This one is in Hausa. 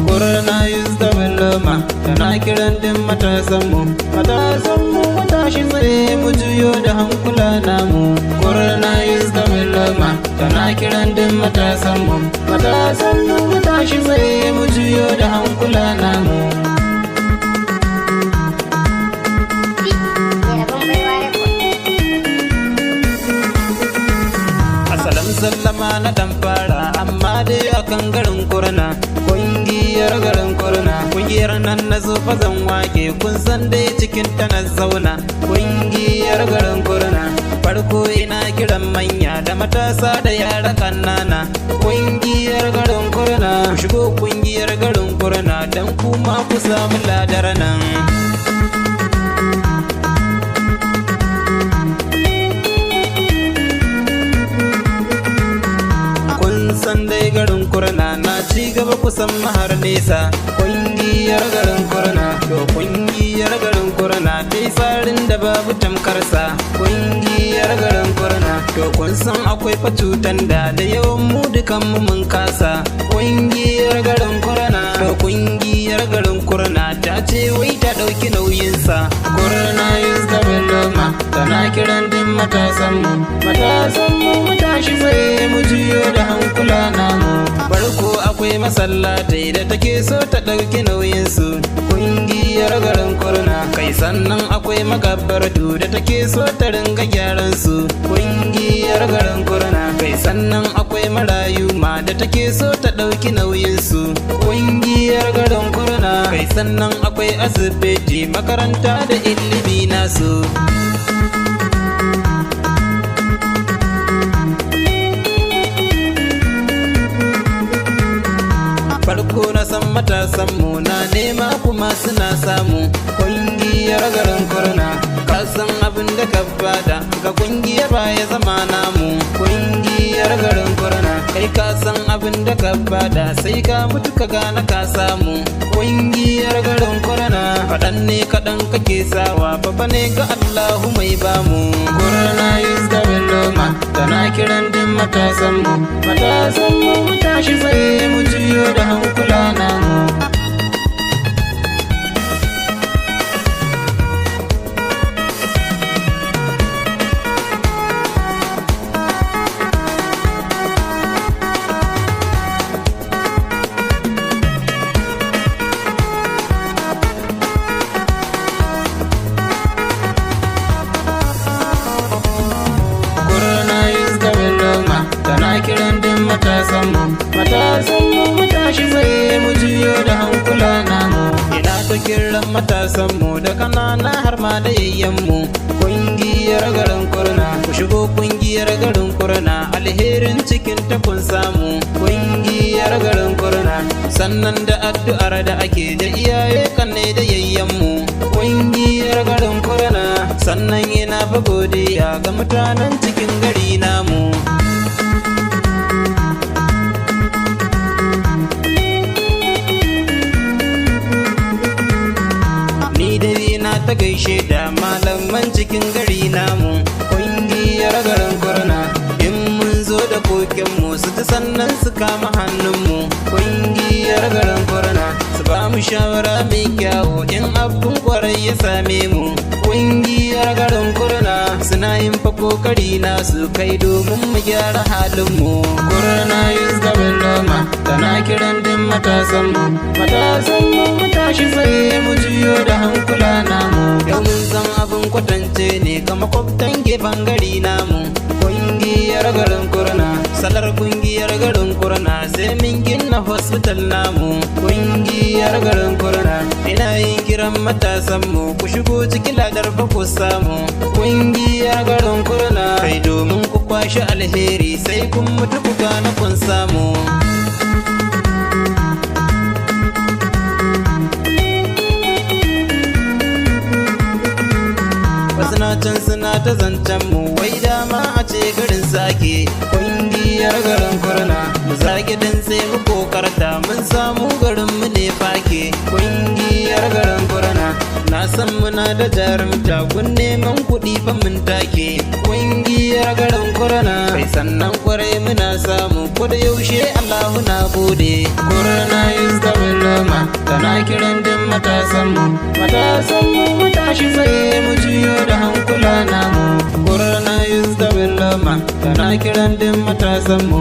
Kurna is da bellama tana kiran din matasanmu matashi tsaye mu juyo da hankula namu. Kurna is da bellama tana kiran din matasanmu matashi tsaye mu juyo da hankula namu. Asalam sallama na dan fara amma dai akan garin Kurna. Kungiyar garin Kurna, kungiyar nan na zo fa zan wake, kun san dai cikin ta na zauna. Kungiyar garin Kurna, farko ina kiran manya da matasa da yara kanana. Kungiyar garin Kurna, ku shigo kungiyar garin Kurna dan kuma ku samu ladar nan. San dai garin Kurna na ci gaba kusan mahar nesa. Kungiyar garin Kurna, to kungiyar garin Kurna dai tsarin da babu tamkarsa. Kungiyar garin Kurna, to kun san akwai fatutan da yawan mu dukan mu mun kasa. Kungiyar garin Kurna, to kungiyar garin Kurna ta ce wai ta dauki nauyinsa. Kurna is da bellama tana kiran din matasanmu mu tashi tsaye mu juyo da hankula namu. Farko akwai masallatai da take so ta ɗauki nauyinsu. Kungiyar garin Kurna, kai sannan akwai makabartu da take so ta ringa gyaran su. Kungiyar garin Kurna, kai sannan akwai marayu ma da take so ta ɗauki nauyinsu. Kungiyar garin Kurna, kai sannan akwai asibiti, makaranta da ilimi nasu. Farko na san matasanmu na nema kuma suna samu. Kungiyar garin Kurna, ka san abin da ka bada ga kungiyar baya zama namu. Kungiyar garin Kurna, kai ka san abin da ka bada sai ka mutu ka gana ka samu. Kungiyar garin Kurna, kaɗan ne kaɗan kake sawa, babba ne ga Allahu mai bamu. Kurna is da bellama tana kiran din matasanmu mu tashi tsaye mu juyo da hankula namu. Kiran din matasanmu mu tashi tsaye mu juyo da hankula namu. Ina ta kiran matasanmu da kanana har ma da yayyanmu. Kungiyar garin Kurna, ku shigo kungiyar garin Kurna, alherin cikin ta kun samu. Kungiyar garin Kurna, sannan da addu'ar da ake da iyaye kanne da yayyanmu. Kungiyar garin Kurna, sannan ina fa godiya ga mutanen cikin gari namu. Ta gaishe da malaman cikin gari namu. Kungiyar garin Kurna, in mun zo da kokenmu su ta sannan su kama hannunmu. Kungiyar garin Kurna, su ba mu shawara mai kyawu in abin kwarai ya same mu. Kungiyar garin Kurna, suna yin fa kokari nasu kai domin mu gyara halinmu. Kurna is da bellama tana kiran din matasanmu mu tashi tsaye mu juyo da hankula namu. Yau mun san abin kwatance ne ga makwabtan gefen gari namu. Kungiyar garin Kurna, salar kungiyar garin Kurna sai min gina hospital namu. Kungiyar garin Kurna, ina yin kiran matasanmu ku shigo cikin ladar fa ku samu. Kungiyar garin Kurna, kai domin ku kwashi alheri sai kun mutu ku gana kun samu. Can suna ta zancen mu wai dama a ce garin sake. Kungiyar garin Kurna, da jarumta kun neman kuɗi fa mun take ƙungiyar garin kurna kai sannan kwarai muna samu ko da yaushe Allahu na gode. Kurna is the loma tana kiran din matasanmu mu tashi tsaye mu juyo da hankula namu. Kurna is the loma tana kiran din matasanmu